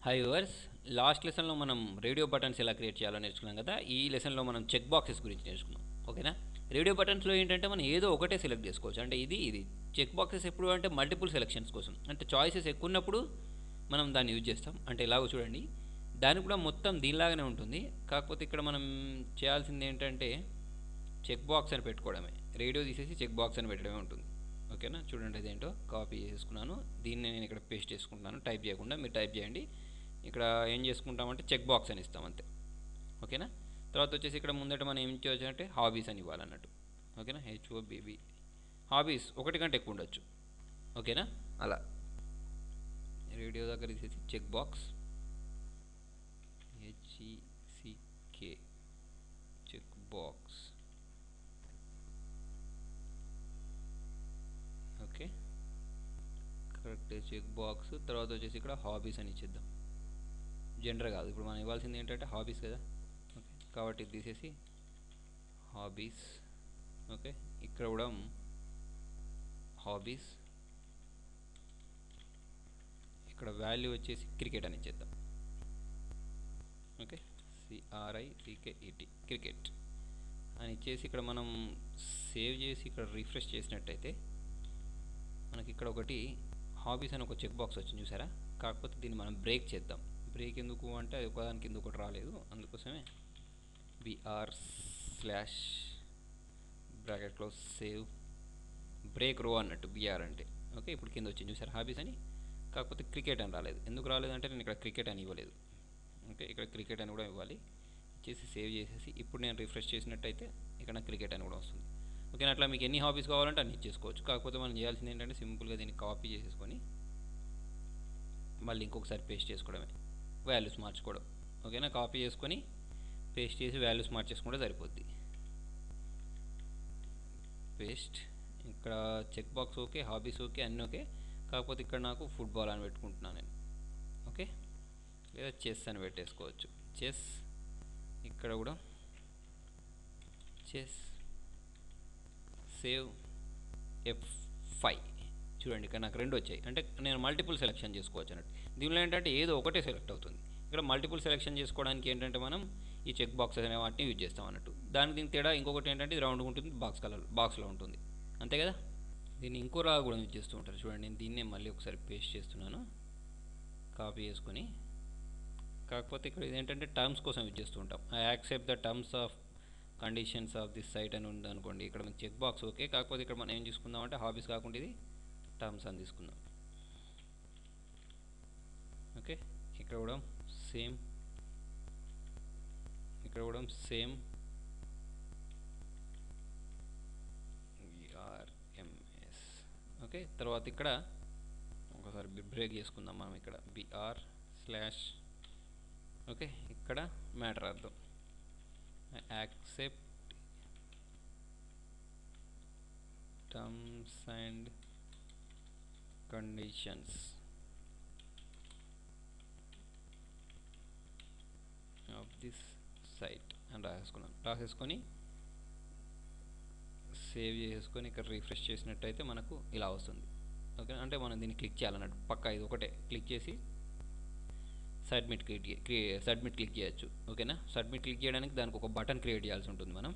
Hi viewers. Last లెసన్లో మనం radio buttons ఎలా క్రియేట్ చేయాలో నేర్చుకున్నాం కదా. ఈ లెసన్లో మనం చెక్ బాక్సెస్ గురించి నేర్చుకున్నాం. ఓకేనా. రేడియో బటన్స్లో ఏంటంటే మనం ఏదో ఒకటే సెలెక్ట్ చేసుకోవచ్చు. అంటే ఇది చెక్ బాక్సెస్ ఎప్పుడు అంటే మల్టిపుల్ సెలెక్షన్స్ కోసం, అంటే చాయిసెస్ ఎక్కువ ఉన్నప్పుడు మనం దాన్ని యూజ్ చేస్తాం. అంటే ఎలాగో చూడండి, దానికి కూడా మొత్తం దీనిలాగానే ఉంటుంది. కాకపోతే ఇక్కడ మనం చేయాల్సింది ఏంటంటే చెక్ బాక్స్ అని పెట్టుకోవడమే. రేడియో తీసేసి చెక్ బాక్స్ అని పెట్టడమే ఉంటుంది. ఓకేనా. చూడండి, అదేంటో కాపీ చేసుకున్నాను. దీన్ని నేను ఇక్కడ పేస్ట్ చేసుకుంటున్నాను. టైప్ చేయకుండా మీరు టైప్ చేయండి. ఇక్కడ ఏం చేసుకుంటామంటే చెక్ బాక్స్ అని ఇస్తాం అంతే. ఓకేనా. తర్వాత వచ్చేసి ఇక్కడ ముందట మనం ఏం చేయవచ్చు అంటే హాబీస్ అని ఇవ్వాలన్నట్టు. ఓకేనా. HOBB హాబీస్ ఒకటి కంటే ఎక్కువ ఉండొచ్చు. ఓకేనా. అలా రేడియో దగ్గర తీసేసి check box HECK check box. Okay, correct. Check box తర్వాత వచ్చేసి ఇక్కడ హాబీస్ అని ఇచ్చేద్దాం. జెండర్ కాదు, ఇప్పుడు మనం ఇవ్వాల్సింది ఏంటంటే హాబీస్ కదా. ఓకే, కాబట్టి ఇది తీసేసి హాబీస్. ఓకే, ఇక్కడ కూడా హాబీస్. ఇక్కడ వాల్యూ వచ్చేసి క్రికెట్ అని ఇచ్చేద్దాం. ఓకే, CRICKET క్రికెట్ అని ఇచ్చేసి ఇక్కడ మనం సేవ్ చేసి ఇక్కడ రిఫ్రెష్ చేసినట్టయితే మనకి ఇక్కడ ఒకటి హాబీస్ అని ఒక చెక్ బాక్స్ వచ్చింది, చూసారా. కాకపోతే దీన్ని మనం బ్రేక్ చేద్దాం. బ్రేక్ ఎందుకు అంటే అది ఒకదానికి కింద ఒకటి రాలేదు, అందుకోసమే BR slash bracket close save break రో అన్నట్టు BR అంటే. ఓకే, ఇప్పుడు కింద వచ్చింది చూసారు హాబీస్ అని. కాకపోతే క్రికెట్ అని రాలేదు. ఎందుకు రాలేదంటే నేను ఇక్కడ క్రికెట్ అని ఇవ్వలేదు. ఓకే, ఇక్కడ క్రికెట్ అని కూడా ఇవ్వాలి. ఇచ్చేసి సేవ్ చేసేసి ఇప్పుడు నేను రిఫ్రెష్ చేసినట్టయితే ఇక్కడ క్రికెట్ అని కూడా వస్తుంది. ఓకే, అట్లా మీకు ఎన్ని హాబీస్ కావాలంటే అన్ని ఇచ్చేసుకోవచ్చు. కాకపోతే మనం చేయాల్సింది ఏంటంటే సింపుల్గా దీన్ని కాపీ చేసేసుకొని మళ్ళీ ఇంకొకసారి పేస్ట్ చేసుకోవడమే, వాల్యూస్ మార్చుకోవడం. ఓకేనా. కాపీ చేసుకొని పేస్ట్ చేసి వాల్యూస్ మార్చేసుకుంటే సరిపోద్ది. పేస్ట్. ఇక్కడ check box okay, hobbies okay, అన్నీ ఓకే. కాకపోతే ఇక్కడ నాకు ఫుట్బాల్ అని పెట్టుకుంటున్నాను నేను. ఓకే, లేదా చెస్ అని పెట్టేసుకోవచ్చు. చెస్. ఇక్కడ కూడా చెస్. Save F5. చూడండి, ఇక్కడ నాకు రెండు వచ్చాయి. అంటే నేను మల్టిపుల్ సెలెక్షన్ చేసుకోవచ్చు అన్నట్టు. దీనిలో ఏంటంటే ఏదో ఒకటే సెలెక్ట్ అవుతుంది. ఇక్కడ మల్టిపుల్ సెలెక్షన్ చేసుకోవడానికి ఏంటంటే మనం ఈ చెక్ బాక్సెస్ అనే వాటిని యూజ్ చేస్తాం అన్నట్టు. దీనికి తేడా ఇంకొకటి ఏంటంటే ఇది రౌండ్గా ఉంటుంది, బాక్స్లో ఉంటుంది, అంతే కదా. దీన్ని ఇంకో రా కూడా యూజ్ చేస్తూ ఉంటారు. చూడండి, నేను దీన్నే మళ్ళీ ఒకసారి పేస్ట్ చేస్తున్నాను కాపీ చేసుకొని. కాకపోతే ఇక్కడ ఇదేంటంటే టర్మ్స్ కోసం యూజ్ చేస్తూ ఉంటాం. I accept the terms of conditions of this site అని ఉంది అనుకోండి. ఇక్కడ మనకి చెక్ బాక్స్ ఓకే. కాకపోతే ఇక్కడ మనం ఏం తీసుకుందాం అంటే హాబీస్ కాకుండా ఇది టర్మ్స్ అని తీసుకుందాం. ఓకే, ఇక్కడ కూడా సేమ్. ఇక్కడ కూడా సేమ్ RMS. ఓకే, తర్వాత ఇక్కడ ఒకసారి బ్రేక్ చేసుకుందాం మనం. ఇక్కడ BR స్లాష్. ఓకే, ఇక్కడ మ్యాటర్ అర్థం accept terms and conditions of this site అని రాసేసుకొని సేవ్ చేసుకొని ఇక్కడ రిఫ్రెష్ చేసినట్టయితే మనకు ఇలా వస్తుంది. ఓకే, అంటే మనం దీన్ని క్లిక్ చేయాలన్నట్టు. పక్కా ఇది ఒకటే క్లిక్ చేసి సబ్మిట్ క్లిక్ చేయొచ్చు. ఓకేనా. సబ్మిట్ క్లిక్ చేయడానికి దానికి ఒక బటన్ క్రియేట్ చేయాల్సి ఉంటుంది మనం.